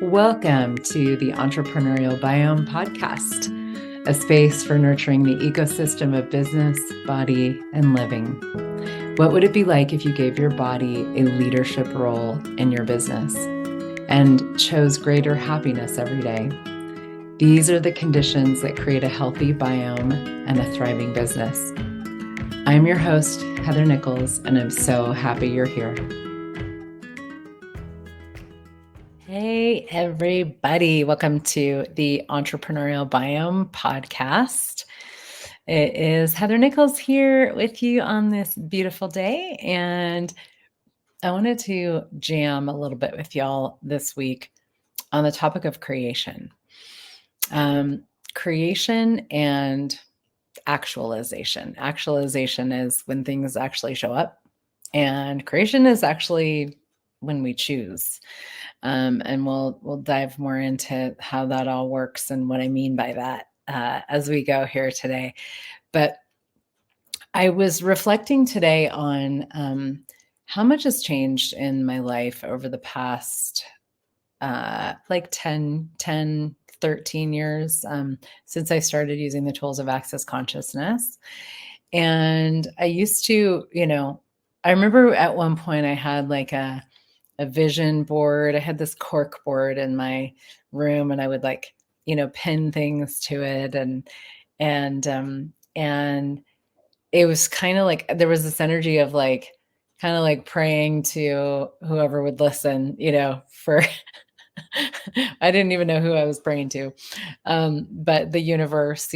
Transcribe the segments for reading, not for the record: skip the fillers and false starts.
Welcome to the Entrepreneurial Biome podcast, a space for nurturing the ecosystem of business, body, and living. What would it be like if you gave your body a leadership role in your business and chose greater happiness every day? These are the conditions that create a healthy biome and a thriving business. I'm your host, Heather Nichols, and I'm so happy you're here. Hey, everybody. Welcome to the Entrepreneurial Biome podcast. It is Heather Nichols here with you on this beautiful day. And I wanted to jam a little bit with y'all this week on the topic of creation. Creation and actualization. Actualization is when things actually show up, and creation is actually when we choose. And we'll dive more into how that all works and what I mean by that as we go here today. But I was reflecting today on how much has changed in my life over the past like 10, 13 years since I started using the tools of access consciousness. And I used to, I remember at one point I had like a vision board. I had this cork board in my room, and I would pin things to it. And it was kind of like, there was this energy of kind of like praying to whoever would listen, for, I didn't even know who I was praying to. But the universe,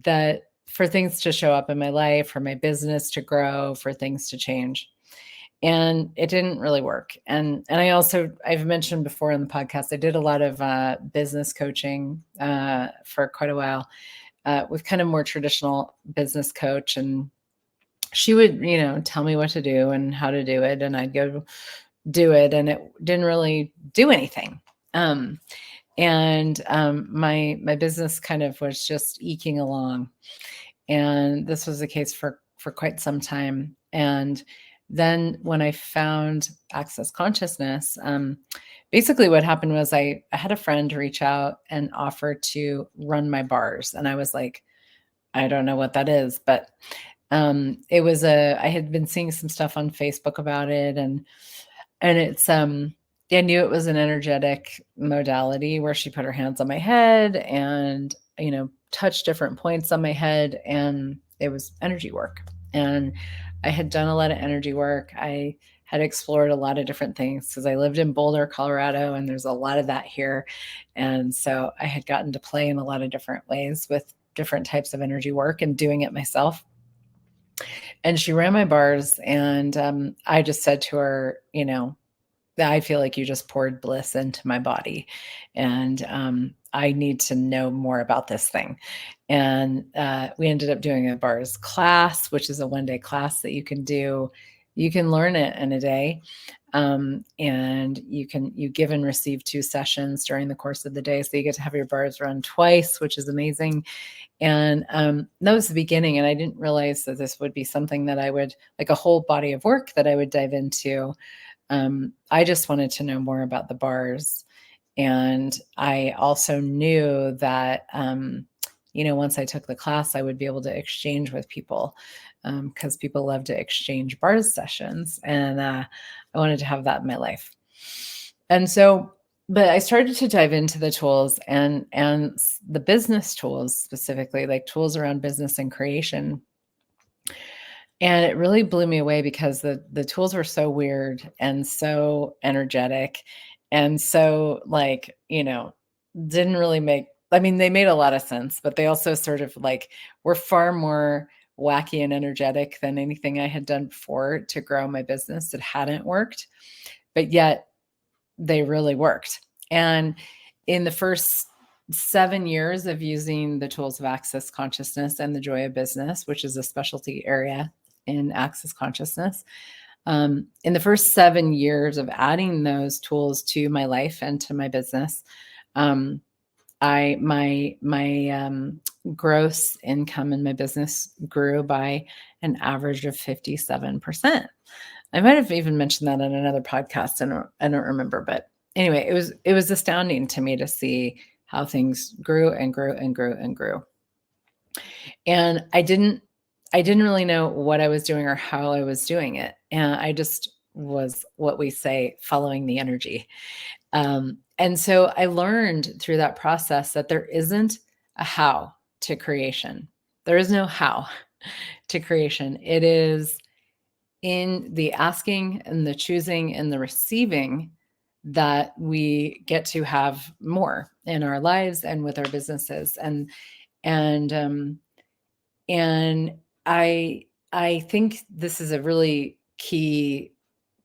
that for things to show up in my life, for my business to grow, for things to change. And it didn't really work. And I've mentioned before in the podcast, I did a lot of business coaching for quite a while with kind of more traditional business coach. And she would, tell me what to do and how to do it. And I'd go do it. And it didn't really do anything. My business kind of was just eking along. And this was the case for quite some time. And then when I found Access Consciousness, basically what happened was I had a friend reach out and offer to run my bars. And I was like, I don't know what that is, but I had been seeing some stuff on Facebook about it. And it's, I knew it was an energetic modality where she put her hands on my head and, touched different points on my head, and it was energy work. And I had done a lot of energy work. I had explored a lot of different things because I lived in Boulder, Colorado, and there's a lot of that here. And so I had gotten to play in a lot of different ways with different types of energy work and doing it myself. And she ran my bars, and I just said to her, I feel like you just poured bliss into my body, and I need to know more about this thing. And we ended up doing a bars class, which is a one-day class that you can do. You can learn it in a day, and you give and receive 2 sessions during the course of the day. So you get to have your bars run twice, which is amazing. And that was the beginning. And I didn't realize that this would be something that I would, like a whole body of work that I would dive into. I just wanted to know more about the bars. And I also knew that, once I took the class, I would be able to exchange with people because people love to exchange bars sessions. And I wanted to have that in my life. And so, but I started to dive into the tools and the business tools, specifically like tools around business and creation. And it really blew me away because the tools were so weird and so energetic and so didn't really they made a lot of sense, but they also sort of were far more wacky and energetic than anything I had done before to grow my business that hadn't worked, but yet they really worked. And in the first 7 years of using the tools of Access Consciousness and the Joy of Business, which is a specialty area in Access Consciousness. In the first 7 years of adding those tools to my life and to my business, my gross income in my business grew by an average of 57%. I might have even mentioned that in another podcast. I don't remember, but anyway, it was astounding to me to see how things grew and grew and grew and grew. And I didn't really know what I was doing or how I was doing it. And I just was what we say, following the energy. And so I learned through that process that there isn't a how to creation. There is no how to creation. It is in the asking and the choosing and the receiving that we get to have more in our lives and with our businesses. And and I think this is a really key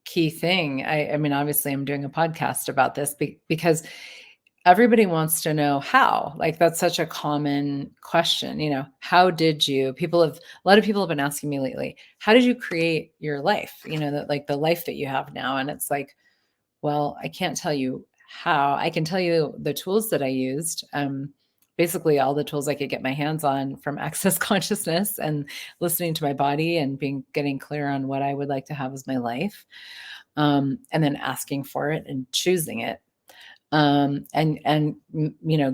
thing. I mean, obviously, I'm doing a podcast about this because everybody wants to know how. Like, that's such a common question. How did you? A lot of people have been asking me lately, how did you create your life? That, like, the life that you have now. And it's like, well, I can't tell you how. I can tell you the tools that I used. Basically, all the tools I could get my hands on, from access consciousness and listening to my body and getting clear on what I would like to have as my life, and then asking for it and choosing it, and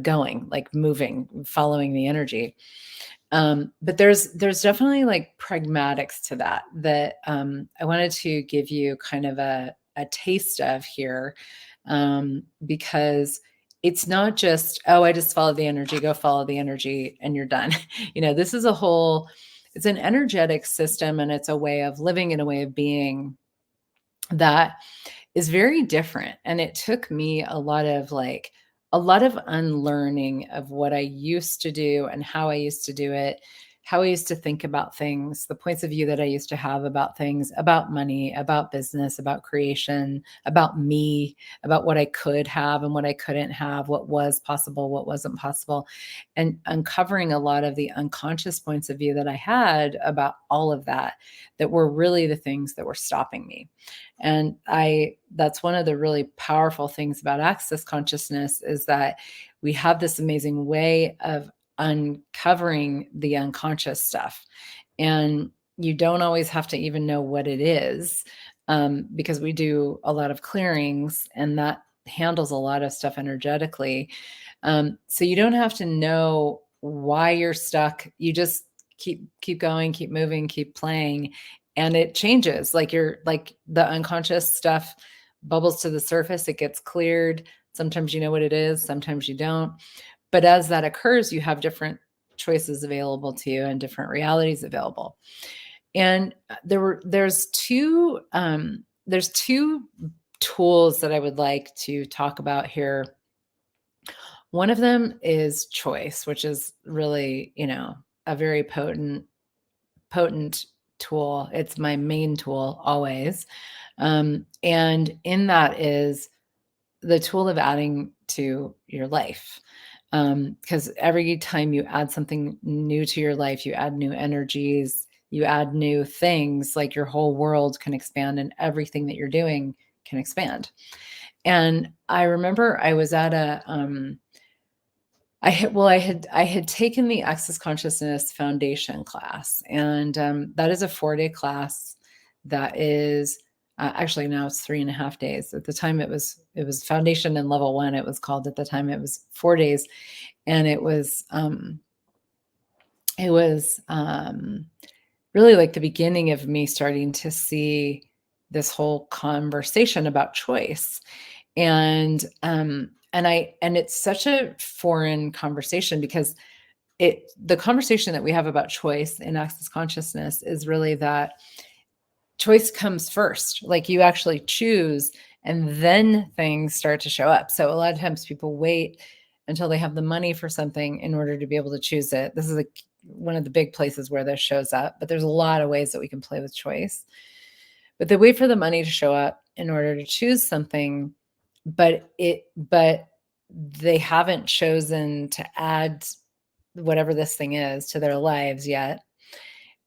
going, like, moving, following the energy. But there's definitely, like, pragmatics to that I wanted to give you kind of a taste of here, because it's not just, oh, I just follow the energy, go follow the energy, and you're done. This is it's an energetic system, and it's a way of living and a way of being that is very different. And it took me a lot of unlearning of what I used to do and how I used to do it, how I used to think about things, the points of view that I used to have about things, about money, about business, about creation, about me, about what I could have and what I couldn't have, what was possible, what wasn't possible, and uncovering a lot of the unconscious points of view that I had about all of that, that were really the things that were stopping me. And that's one of the really powerful things about access consciousness, is that we have this amazing way of uncovering the unconscious stuff. And you don't always have to even know what it is, because we do a lot of clearings, and that handles a lot of stuff energetically. So you don't have to know why you're stuck. You just keep going, keep moving, keep playing, and it changes. Like, the unconscious stuff bubbles to the surface, it gets cleared. Sometimes you know what it is, sometimes you don't. But as that occurs, you have different choices available to you and different realities available. And there's two tools that I would like to talk about here. One of them is choice, which is really, a very potent tool. It's my main tool always. And in that is the tool of adding to your life. Because every time you add something new to your life, you add new energies, you add new things, like, your whole world can expand, and everything that you're doing can expand. And I remember I was at I had taken the Access Consciousness Foundation class, and that is a 4-day class. That is actually, now it's 3.5 days. At the time, it was Foundation and Level 1. It was called, at the time, it was 4 days, and it was really like the beginning of me starting to see this whole conversation about choice. And it's such a foreign conversation, because the conversation that we have about choice in Access Consciousness is really that choice comes first. Like, you actually choose, and then things start to show up. So a lot of times people wait until they have the money for something in order to be able to choose it. This is one of the big places where this shows up, but there's a lot of ways that we can play with choice. But they wait for the money to show up in order to choose something, but they haven't chosen to add whatever this thing is to their lives yet,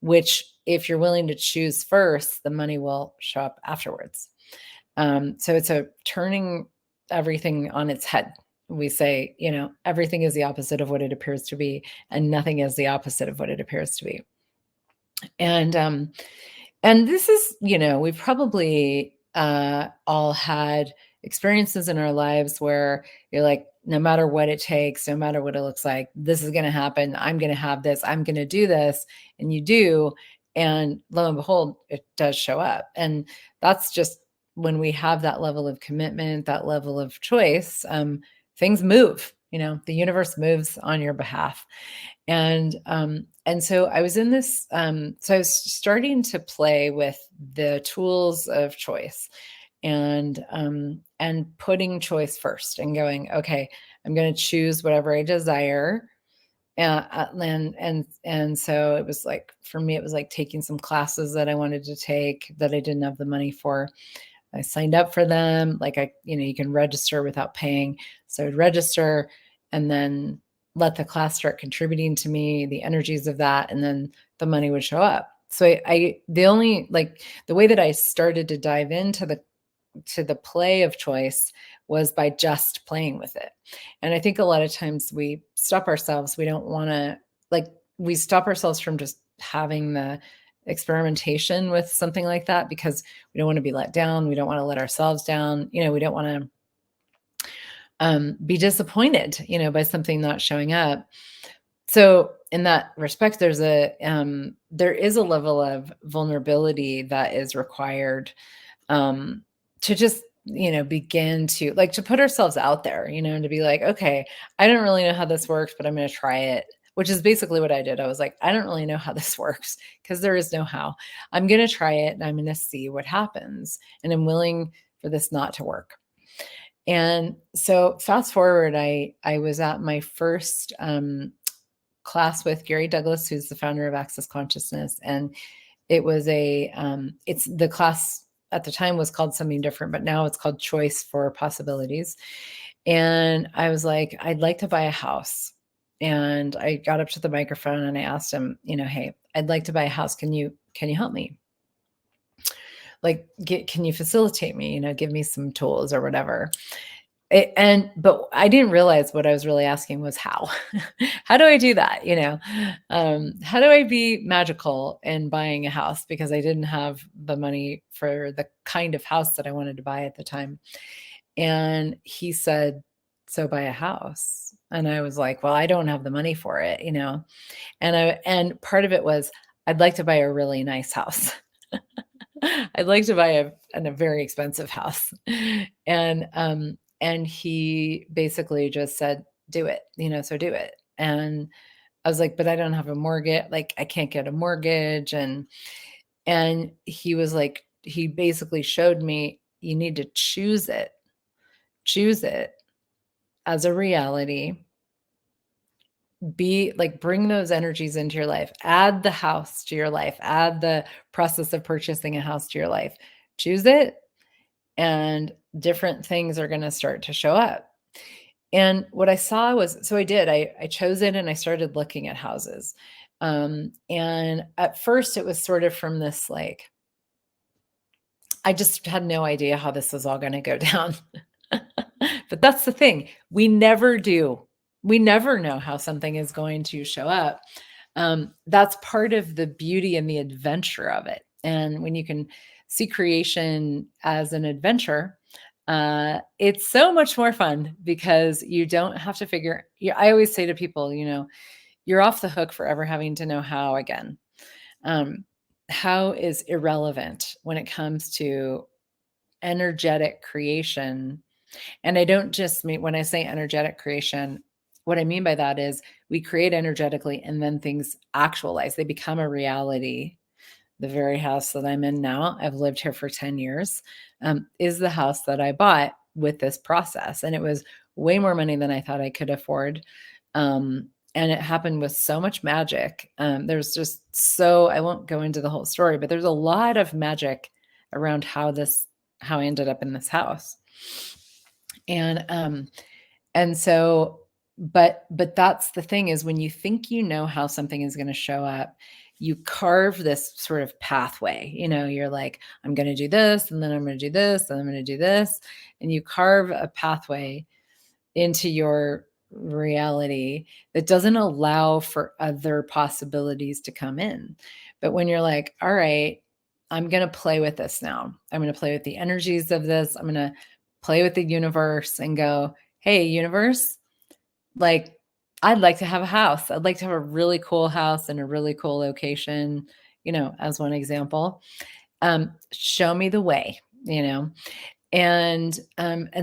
which, if you're willing to choose first, the money will show up afterwards. So it's a turning everything on its head. We say, everything is the opposite of what it appears to be, and nothing is the opposite of what it appears to be. And this is, we've probably all had experiences in our lives where you're like, no matter what it takes, no matter what it looks like, this is going to happen. I'm going to have this. I'm going to do this. And you do. And lo and behold, it does show up. And that's just when we have that level of commitment, that level of choice, things move. The universe moves on your behalf. And so I was in this, so I was starting to play with the tools of choice and putting choice first and going, okay, I'm going to choose whatever I desire. And so it was like, for me, it was like taking some classes that I wanted to take that I didn't have the money for. I signed up for them. Like you can register without paying. So I'd register and then let the class start contributing to me, the energies of that, and then the money would show up. So the way that I started to dive into the play of choice was by just playing with it. And I think a lot of times we stop ourselves. We don't want to, we stop ourselves from just having the experimentation with something like that because we don't want to be let down. We don't want to let ourselves down. We don't want to be disappointed, by something not showing up. So in that respect, there is a level of vulnerability that is required to just, begin to to put ourselves out there, and to be like, okay, I don't really know how this works, but I'm going to try it, which is basically what I did. I was like, I don't really know how this works because there is no how. I'm going to try it and I'm going to see what happens. And I'm willing for this not to work. And so fast forward, I was at my first class with Gary Douglas, who's the founder of Access Consciousness. And it was the class at the time was called something different, but now it's called Choice for Possibilities. And I was like, I'd like to buy a house. And I got up to the microphone and I asked him, hey, I'd like to buy a house. Can you help me? Can you facilitate me, give me some tools or whatever. But I didn't realize what I was really asking was how. How do I do that? How do I be magical in buying a house? Because I didn't have the money for the kind of house that I wanted to buy at the time. And he said, so buy a house. And I was like, well, I don't have the money for it, and part of it was, I'd like to buy a really nice house. I'd like to buy a very expensive house. And he basically just said, do it, so do it. And I was like, but I don't have a mortgage. I can't get a mortgage. And he was like, he basically showed me, you need to choose it as a reality. Bring those energies into your life, add the house to your life, add the process of purchasing a house to your life, choose it, and different things are going to start to show up. And what I saw was, so I did, I chose it and I started looking at houses. And at first it was sort of from this, I just had no idea how this was all going to go down. But that's the thing. We never do. We never know how something is going to show up. That's part of the beauty and the adventure of it. And when you can see creation as an adventure, it's so much more fun because you don't have to figure. I always say to people, you're off the hook for ever having to know how again. How is irrelevant when it comes to energetic creation. And I don't just mean, when I say energetic creation, what I mean by that is we create energetically and then things actualize. They become a reality. The very house that I'm in now, I've lived here for 10 years, is the house that I bought with this process. And it was way more money than I thought I could afford. And it happened with so much magic. There's just I won't go into the whole story, but there's a lot of magic around how I ended up in this house. And so, but that's the thing, is when you think how something is going to show up, you carve this sort of pathway. You're like, I'm going to do this, and then I'm going to do this, and I'm going to do this. And you carve a pathway into your reality that doesn't allow for other possibilities to come in. But when you're like, all right, I'm going to play with this now. I'm going to play with the energies of this. I'm going to play with the universe and go, hey, universe, like, I'd like to have a house. I'd like to have a really cool house in a really cool location, as one example. Show me the way, and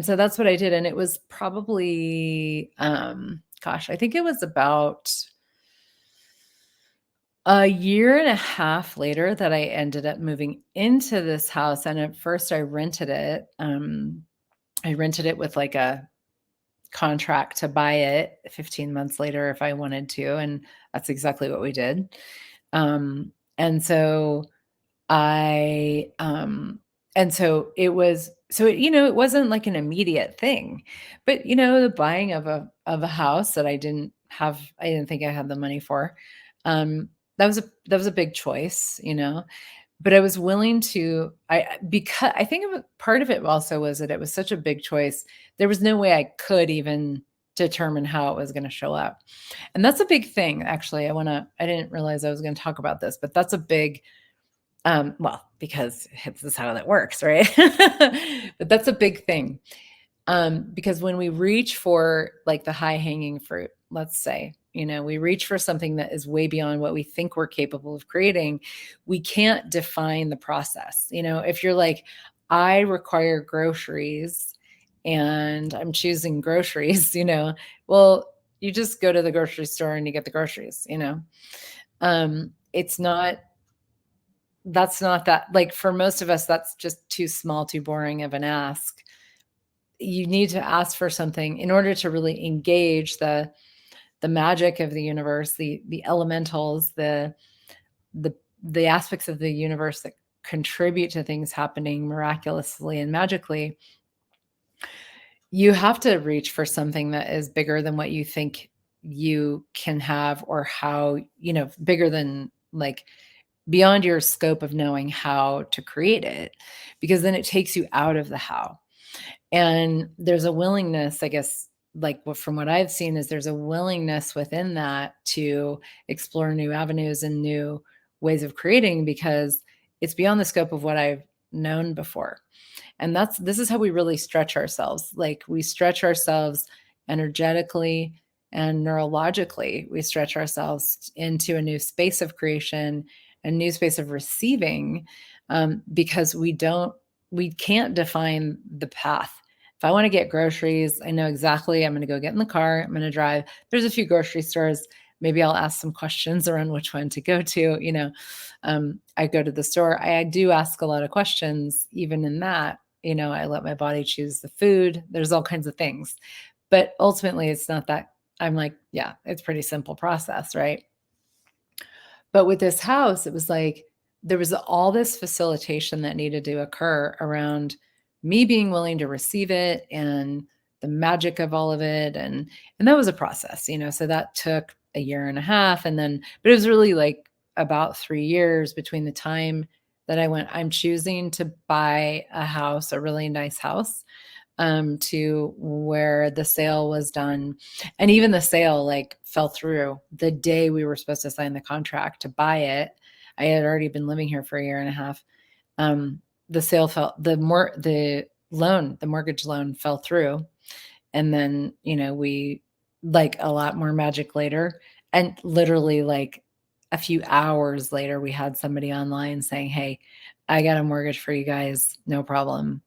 so that's what I did. And it was probably, gosh, I think it was about a year and a half later that I ended up moving into this house. And at first I rented it. I rented it with like a contract to buy it 15 months later if I wanted to. And that's exactly what we did. And so I, and so it was, so it, it wasn't like an immediate thing, but the buying of a house that I didn't think I had the money for, that was a big choice, but I was willing to, because I think part of it also was that it was such a big choice. There was no way I could even determine how it was going to show up. And that's a big thing. Actually, I didn't realize I was going to talk about this, but that's a big, well, because this is how that works, right? But that's a big thing. Because when we reach for like the high hanging fruit, let's say, we reach for something that is way beyond what we think we're capable of creating, we can't define the process. If you're like, I require groceries and I'm choosing groceries, well, you just go to the grocery store and you get the groceries, it's not, that's not that, like, for most of us, that's just too small, too boring of an ask. You need to ask for something in order to really engage the magic of the universe, the elementals, the aspects of the universe that contribute to things happening miraculously and magically. You have to reach for something that is bigger than what you think you can have, or how, bigger than, like, beyond your scope of knowing how to create it, because then it takes you out of the how. And there's a willingness, I guess, like, from what I've seen, is there's a willingness within that to explore new avenues and new ways of creating, because it's beyond the scope of what I've known before. And this is how we really stretch ourselves. Like, we stretch ourselves energetically and neurologically. We stretch ourselves into a new space of creation, a new space of receiving, because we can't define the path. If I want to get groceries, I know exactly, I'm going to go get in the car, I'm going to drive. There's a few grocery stores. Maybe I'll ask some questions around which one to go to. I go to the store. I do ask a lot of questions, even in that. I let my body choose the food. There's all kinds of things. But ultimately, it's not that. I'm like, yeah, it's a pretty simple process, right? But with this house, it was like there was all this facilitation that needed to occur around me being willing to receive it and the magic of all of it. And that was a process, so that took a year and a half. And then, but it was really like about 3 years between the time that I'm choosing to buy a house, a really nice house, to where the sale was done. And even the sale, like, fell through the day we were supposed to sign the contract to buy it. I had already been living here for a year and a half. The sale the mortgage loan fell through. And then, we, like, a lot more magic later. And literally, like, a few hours later, we had somebody online saying, hey, I got a mortgage for you guys. No problem.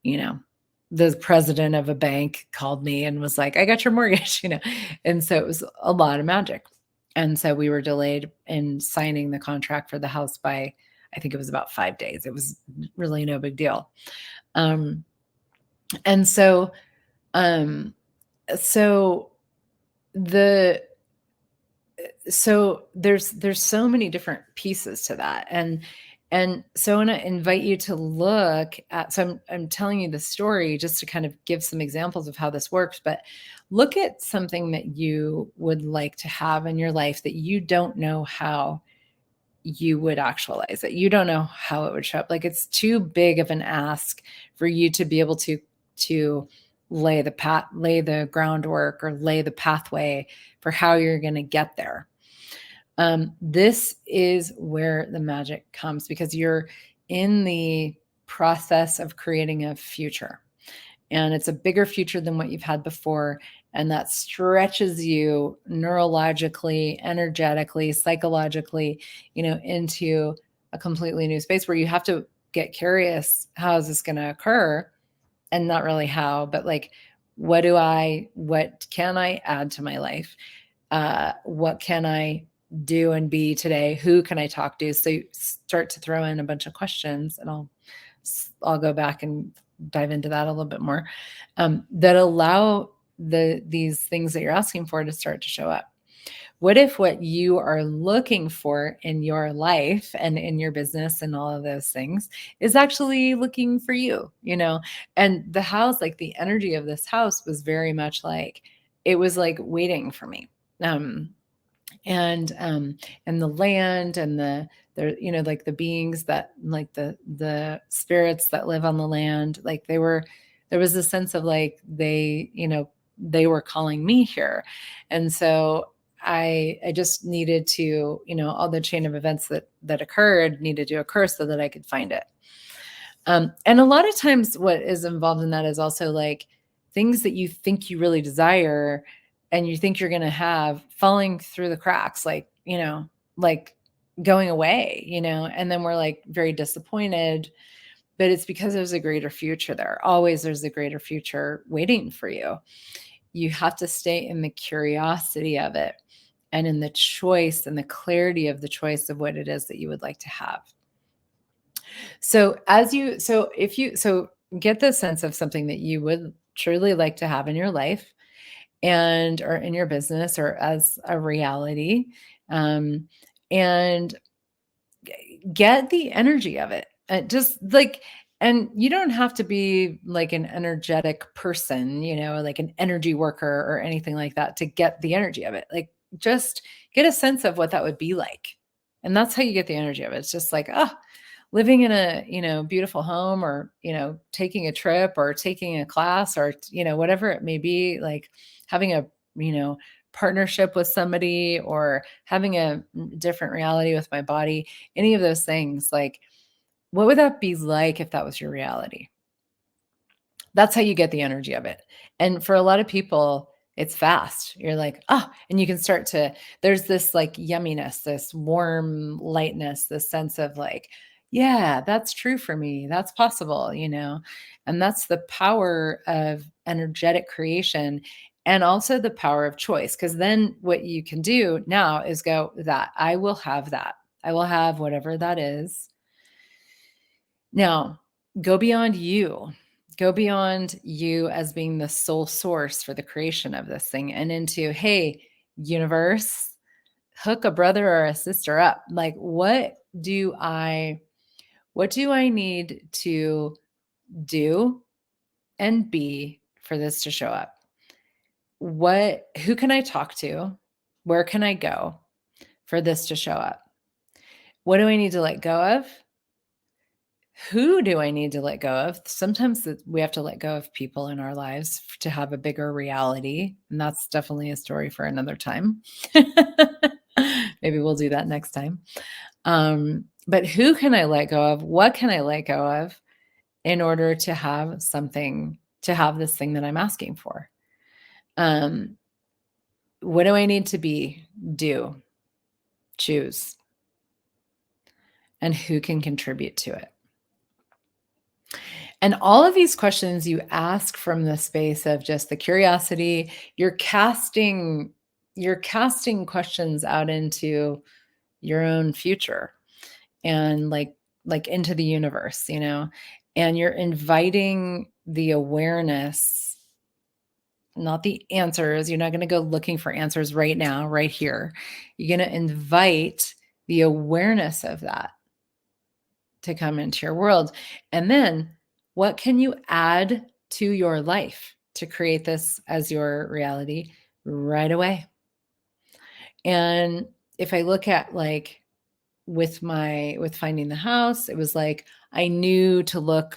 The president of a bank called me and was like, I got your mortgage, And so it was a lot of magic. And so we were delayed in signing the contract for the house by, I think it was about 5 days. It was really no big deal. And so, so the, so there's so many different pieces to that. And so I want to invite you to look at, so I'm telling you the story just to kind of give some examples of how this works, but look at something that you would like to have in your life that you don't know how you would actualize it. You don't know how it would show up. Like, it's too big of an ask for you to be able to lay the groundwork or lay the pathway for how you're going to get there. This is where the magic comes, because you're in the process of creating a future. and it's a bigger future than what you've had before. And that stretches you neurologically, energetically, psychologically, into a completely new space where you have to get curious. How is this going to occur? And not really how, but like, what can I add to my life? What can I do and be today? Who can I talk to? So you start to throw in a bunch of questions, and I'll go back and dive into that a little bit more, that allow these things that you're asking for to start to show up. What if what you are looking for in your life and in your business and all of those things is actually looking for you, And the house, like the energy of this house was very much like, it was like waiting for me. And the land and like the beings that, like the spirits that live on the land, like there was a sense of like they were calling me here. And so I just needed to, all the chain of events that occurred needed to occur so that I could find it. And a lot of times what is involved in that is also like things that you think you really desire and you think you're going to have falling through the cracks, like going away, and then we're like very disappointed, but it's because there's a greater future there. Always there's a greater future waiting for you. You have to stay in the curiosity of it and in the choice and the clarity of the choice of what it is that you would like to have. So get the sense of something that you would truly like to have in your life or in your business or as a reality, and get the energy of it. And you don't have to be like an energetic person, like an energy worker or anything like that to get the energy of it. Like just get a sense of what that would be like. And that's how you get the energy of it. It's just like, living in a, beautiful home, or, taking a trip or taking a class, or, whatever it may be, like having a, partnership with somebody, or having a different reality with my body, any of those things. Like, what would that be like if that was your reality? That's how you get the energy of it. And for a lot of people, it's fast. You're like, and you can there's this like yumminess, this warm lightness, this sense of like, yeah, that's true for me. That's possible, and that's the power of energetic creation, and also the power of choice. Because then what you can do now is go, that I will have that. I will have whatever that is. Now, go beyond you. Go beyond you as being the sole source for the creation of this thing, and into, hey, universe, hook a brother or a sister up. Like, what do I need to do and be for this to show up? Who can I talk to? Where can I go for this to show up? What do I need to let go of? Who do I need to let go of? Sometimes we have to let go of people in our lives to have a bigger reality. And that's definitely a story for another time. Maybe we'll do that next time. But who can I let go of? What can I let go of in order to have this thing that I'm asking for? What do I need to choose? And who can contribute to it? And all of these questions you ask from the space of just the curiosity. You're casting questions out into your own future, and like into the universe, and you're inviting the awareness, not the answers. You're not going to go looking for answers right now, right here. You're going to invite the awareness of that to come into your world. And then what can you add to your life to create this as your reality right away? And if I look at like with finding the house, it was like I knew to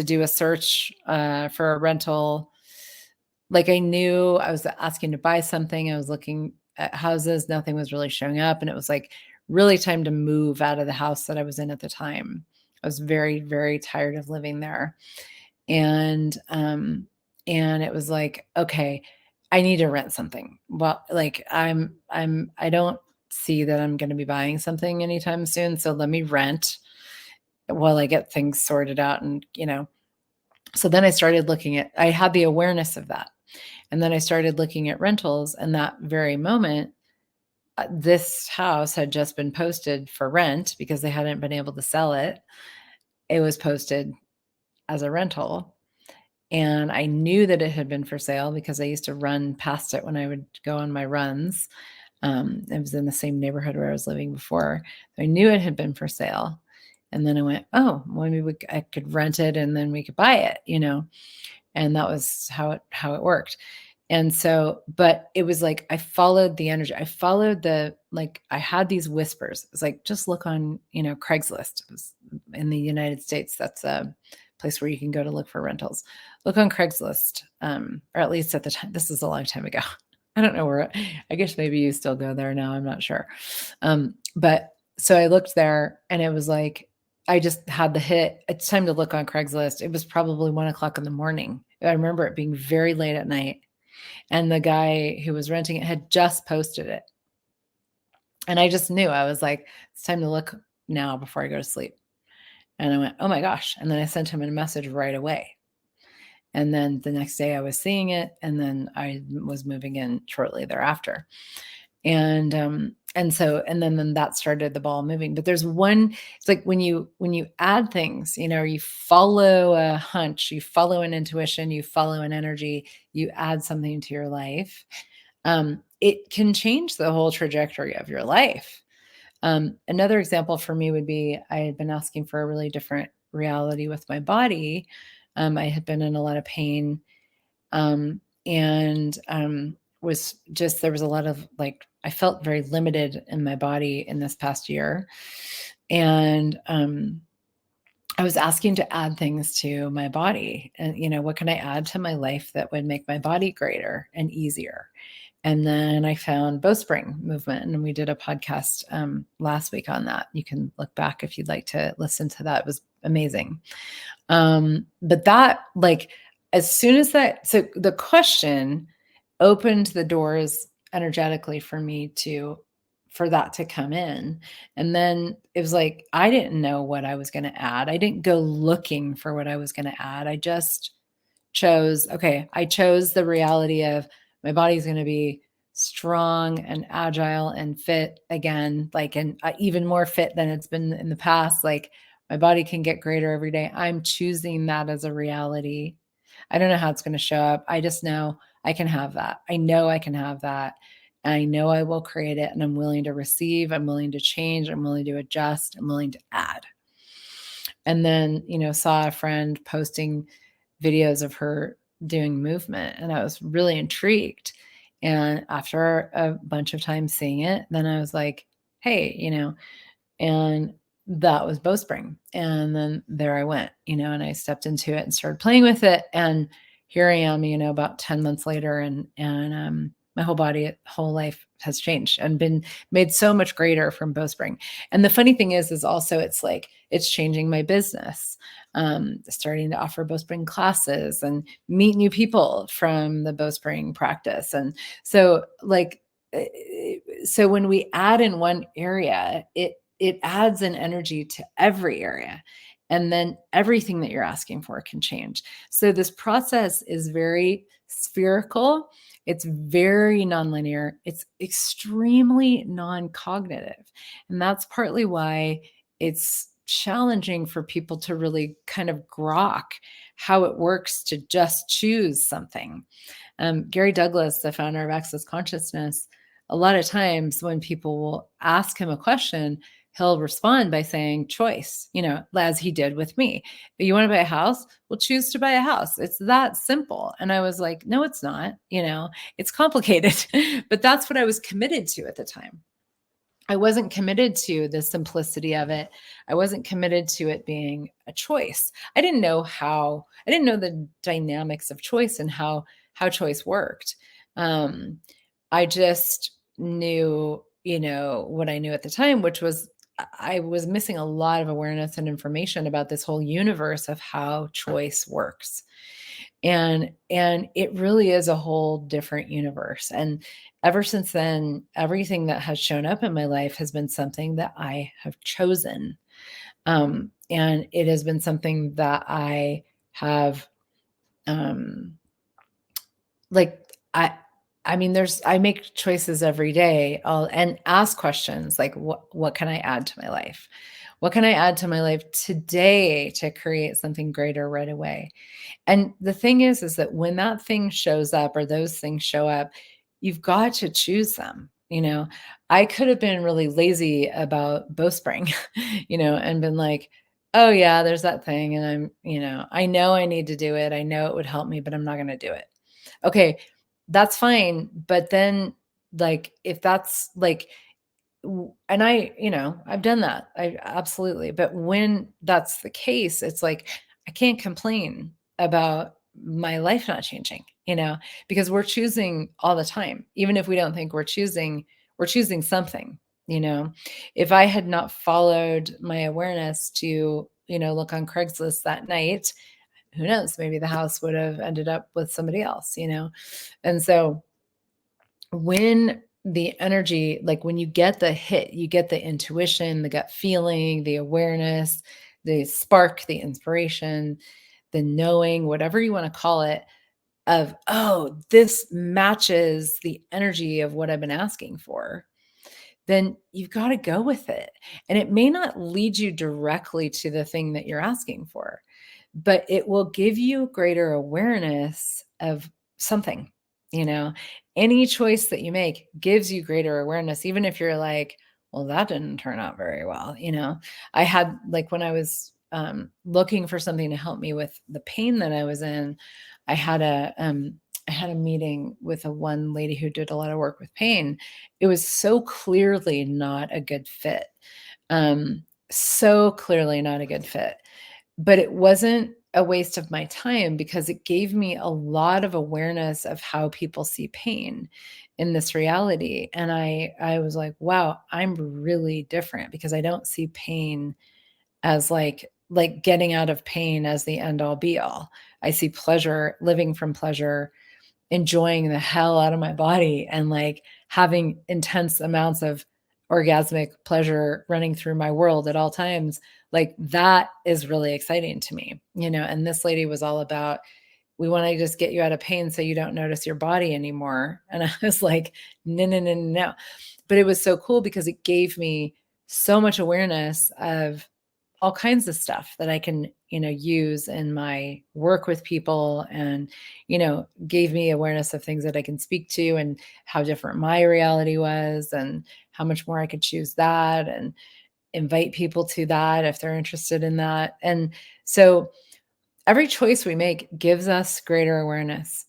do a search for a rental. Like I knew I was asking to buy something. I was looking at houses. Nothing was really showing up. And it was like really time to move out of the house that I was in at the time. I was very, very tired of living there. And And it was like, okay, I need to rent something. Well, like I don't see that I'm going to be buying something anytime soon. So let me rent while I get things sorted out. And, so then I started I had the awareness of that. And then I started looking at rentals. And that very moment, this house had just been posted for rent because they hadn't been able to sell it. It was posted as a rental. And I knew that it had been for sale because I used to run past it when I would go on my runs. It was in the same neighborhood where I was living before. So I knew it had been for sale. And then I went, oh, well, maybe I could rent it and then we could buy it, and that was how it worked. And so, but it was like, I followed the energy. I followed I had these whispers. It's like, just look on, Craigslist. It was in the United States. That's a place where you can go to look for rentals. Look on Craigslist, or at least at the time. This is a long time ago. I don't know where. I guess maybe you still go there now. I'm not sure. But so I looked there, and it was like, I just had the hit. It's time to look on Craigslist. It was probably 1:00 in the morning. I remember it being very late at night. And the guy who was renting it had just posted it. And I just knew. I was like, it's time to look now before I go to sleep. And I went, oh my gosh. And then I sent him a message right away. And then the next day I was seeing it. And then I was moving in shortly thereafter. And then that started the ball moving. But there's it's like when you add things, you follow a hunch, you follow an intuition, you follow an energy, you add something to your life. It can change the whole trajectory of your life. Another example for me would be, I had been asking for a really different reality with my body. I had been in a lot of pain, and there was a lot of I felt very limited in my body in this past year. And I was asking to add things to my body, and what can I add to my life that would make my body greater and easier? And then I found Bowspring movement, and we did a podcast last week on that. You can look back if you'd like to listen to that. It was amazing. But that, as soon as so the question opened the doors energetically for me for that to come in. And then it was like, I didn't know what I was going to add. I didn't go looking for what I was going to add. I just chose the reality of my body's going to be strong and agile and fit again, and even more fit than it's been in the past. Like, my body can get greater every day. I'm choosing that as a reality. I don't know how it's going to show up. I just know I can have that. I know I can have that. And I know I will create it, and I'm willing to receive. I'm willing to change. I'm willing to adjust. I'm willing to add. And then, saw a friend posting videos of her doing movement, and I was really intrigued. And after a bunch of time seeing it, then I was like, hey, and that was Bowspring. And then there I went, and I stepped into it and started playing with it. And here I am, about 10 months later, and my whole life has changed and been made so much greater from Bowspring. And the funny thing is also, it's changing my business. Starting to offer Bowspring classes and meet new people from the Bowspring practice. And so so when we add in one area, it adds an energy to every area. And then everything that you're asking for can change. So this process is very spherical. It's very nonlinear. It's extremely non-cognitive. And that's partly why it's challenging for people to really kind of grok how it works to just choose something. Gary Douglas, the founder of Access Consciousness, a lot of times when people will ask him a question, he'll respond by saying choice, as he did with me. You want to buy a house? Well, choose to buy a house. It's that simple. And I was like, no, it's not. It's complicated. But that's what I was committed to at the time. I wasn't committed to the simplicity of it. I wasn't committed to it being a choice. I didn't know the dynamics of choice and how choice worked. I just knew, what I knew at the time, which was I was missing a lot of awareness and information about this whole universe of how choice works. And it really is a whole different universe. And ever since then, everything that has shown up in my life has been something that I have chosen. And it has been something that I have, um, like, I mean, I make choices every day. And ask questions like, what can I add to my life? What can I add to my life today to create something greater right away? And the thing is that when that thing shows up or those things show up, you've got to choose them. I could have been really lazy about bowspring, and been like, oh yeah, there's that thing. And I know I need to do it. I know it would help me, but I'm not going to do it. Okay, that's fine. But then, like, if that's like, and I've done that. I absolutely. But when that's the case, it's like I can't complain about my life not changing, because we're choosing all the time. Even if we don't think we're choosing something, you know. If I had not followed my awareness to, look on Craigslist that night, who knows, maybe the house would have ended up with somebody else. And so when the energy, like when you get the hit, you get the intuition, the gut feeling, the awareness, the spark, the inspiration, the knowing, whatever you want to call it, of, oh, this matches the energy of what I've been asking for, then you've got to go with it. And it may not lead you directly to the thing that you're asking for, but it will give you greater awareness of something. You know, any choice that you make gives you greater awareness, even if you're like, well, that didn't turn out very well. I had, like, when I was looking for something to help me with the pain that I was in, I had a meeting with a one lady who did a lot of work with pain. It was so clearly not a good fit. So clearly not a good fit. But it wasn't a waste of my time because it gave me a lot of awareness of how people see pain in this reality. And I was like, wow, I'm really different because I don't see pain as like getting out of pain as the end all be all. I see pleasure, living from pleasure, enjoying the hell out of my body, and like having intense amounts of orgasmic pleasure running through my world at all times. Like, that is really exciting to me, and this lady was all about, we want to just get you out of pain so you don't notice your body anymore. And I was like, no, no, no, no, no. But it was so cool because it gave me so much awareness of all kinds of stuff that I can, use in my work with people, and, gave me awareness of things that I can speak to and how different my reality was and how much more I could choose that and invite people to that if they're interested in that. And so every choice we make gives us greater awareness.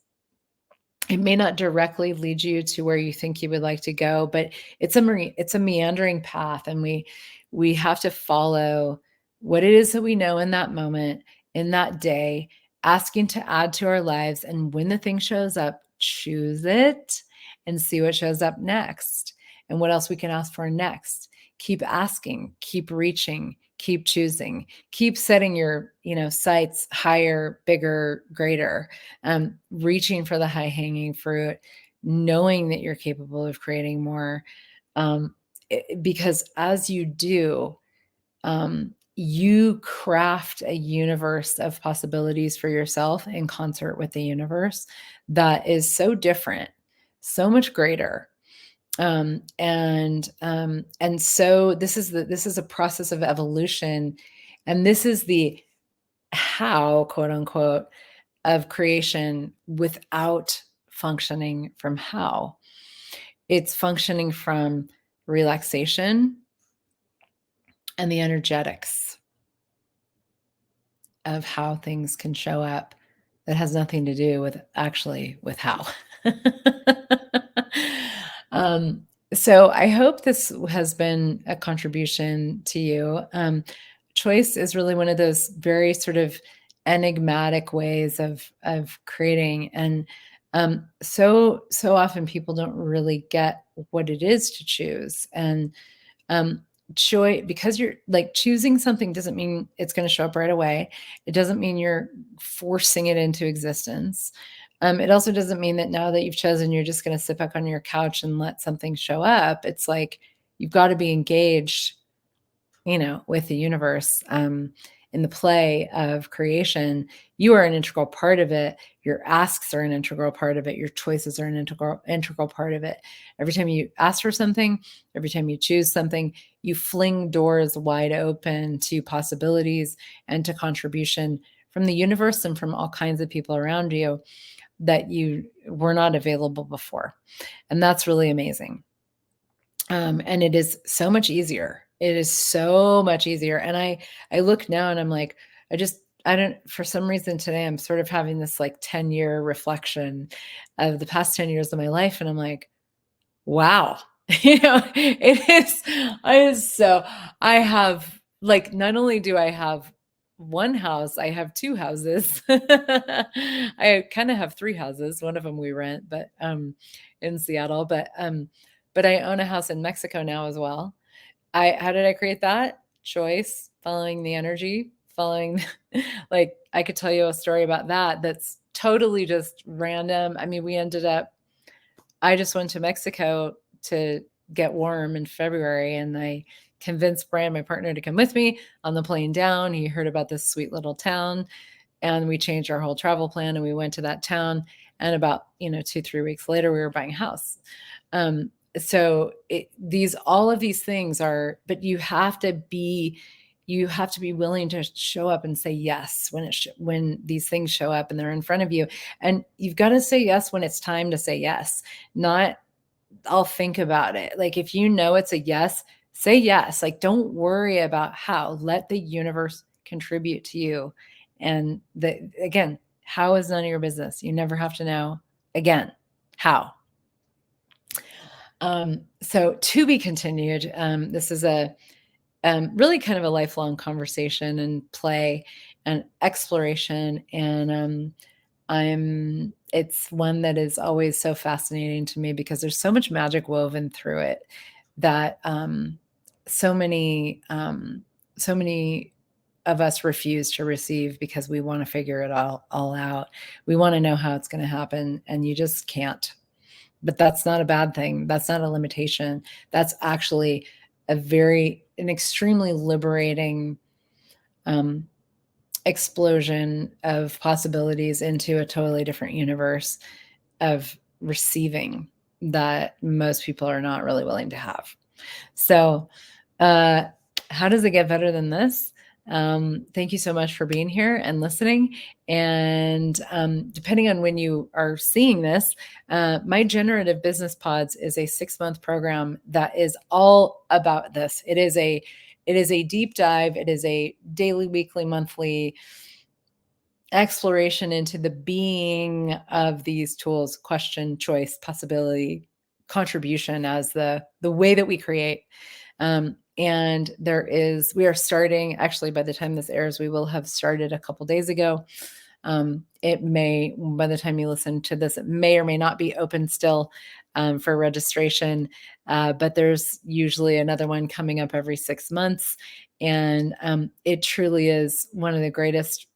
It may not directly lead you to where you think you would like to go, but it's a meandering path, and we have to follow what it is that we know in that moment, in that day, asking to add to our lives. And when the thing shows up, choose it and see what shows up next and what else we can ask for next. Keep asking, keep reaching, keep choosing, keep setting your, sights higher, bigger, greater, reaching for the high hanging fruit, knowing that you're capable of creating more. Because as you do, you craft a universe of possibilities for yourself in concert with the universe that is so different, so much greater. And so this is a process of evolution, and this is the how, quote unquote, of creation without functioning from how. It's functioning from relaxation and the energetics of how things can show up that has nothing to do with actually with how. um, so I hope this has been a contribution to you. Choice is really one of those very sort of enigmatic ways of creating, and so often people don't really get what it is to choose. And joy, because you're like choosing something doesn't mean it's going to show up right away. It doesn't mean you're forcing it into existence. It also doesn't mean that now that you've chosen, you're just going to sit back on your couch and let something show up. It's like you've got to be engaged, with the universe, in the play of creation. You are an integral part of it. Your asks are an integral part of it. Your choices are an integral part of it. Every time you ask for something, every time you choose something, you fling doors wide open to possibilities and to contribution from the universe and from all kinds of people around you that you were not available before. And that's really amazing. And it is so much easier. It is so much easier. And I look now and I'm like, I don't, for some reason today, I'm sort of having this like 10-year reflection of the past 10 years of my life. And I'm like, wow, it is so, I have like, not only do I have one house, I have two houses. I kind of have three houses. One of them we rent, but in Seattle, but I own a house in Mexico now as well. How did I create that? Choice, following the energy, following like I could tell you a story about that that's totally just random. I mean, I just went to Mexico to get warm in February, and I convinced Brian, my partner, to come with me on the plane down. He heard about this sweet little town, and we changed our whole travel plan, and we went to that town. And about 2-3 weeks later, we were buying a house. So all of these things are, but you have to be willing to show up and say yes when these things show up and they're in front of you. And you've got to say yes when it's time to say yes, not I'll think about it. Like if it's a yes, say yes. Like don't worry about how. Let the universe contribute to you. And again, how is none of your business. You never have to know. Again, how. So to be continued. This is a really kind of a lifelong conversation and play and exploration. And it's one that is always so fascinating to me because there's so much magic woven through it that so many of us refuse to receive because we want to figure it all out. We want to know how it's going to happen, and you just can't. But that's not a bad thing. That's not a limitation. That's actually an extremely liberating explosion of possibilities into a totally different universe of receiving that most people are not really willing to have. So, how does it get better than this? Thank you so much for being here and listening. And depending on when you are seeing this, my Generative Business Pods is a 6-month program that is all about this. It is a deep dive. It is a daily, weekly, monthly exploration into the being of these tools: question, choice, possibility, contribution as the way that we create. And we are starting, actually, by the time this airs, we will have started a couple days ago. By the time you listen to this, it may or may not be open still for registration. But there's usually another one coming up every 6 months. And it truly is one of the greatest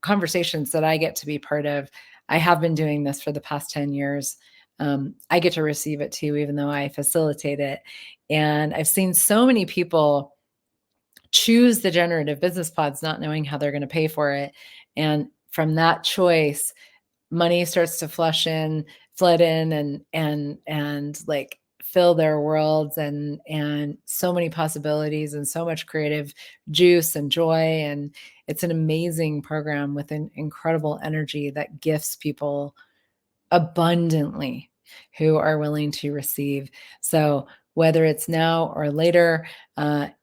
conversations that I get to be part of. I have been doing this for the past 10 years. I get to receive it too, even though I facilitate it. And I've seen so many people choose the Generative Business Pods not knowing how they're going to pay for it. And from that choice, money starts to flood in and like fill their worlds, and so many possibilities and so much creative juice and joy. And it's an amazing program with an incredible energy that gifts people abundantly who are willing to receive. So whether it's now or later,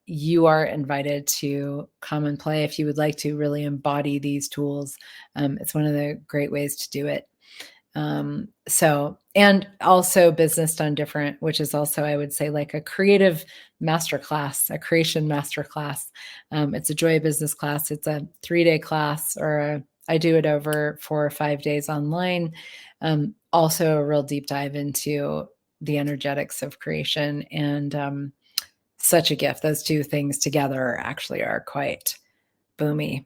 you are invited to come and play if you would like to really embody these tools. It's one of the great ways to do it. And also Business Done Different, which is also, I would say, like a creative masterclass, a creation masterclass. It's a Joy of Business class. It's a 3-day class, I do it over 4 or 5 days online. Also a real deep dive into the energetics of creation. And such a gift. Those two things together actually are quite boomy.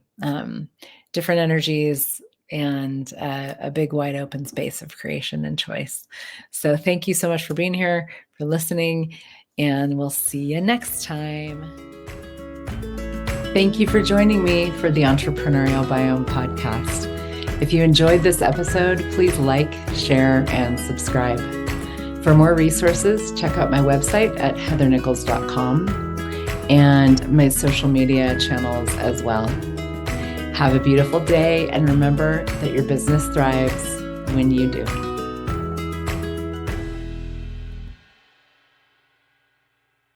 Different energies and a big wide open space of creation and choice. So thank you so much for being here, for listening, and we'll see you next time. Thank you for joining me for the Entrepreneurial Biome podcast. If you enjoyed this episode, please like, share, and subscribe. For more resources, check out my website at heathernichols.com and my social media channels as well. Have a beautiful day, and remember that your business thrives when you do.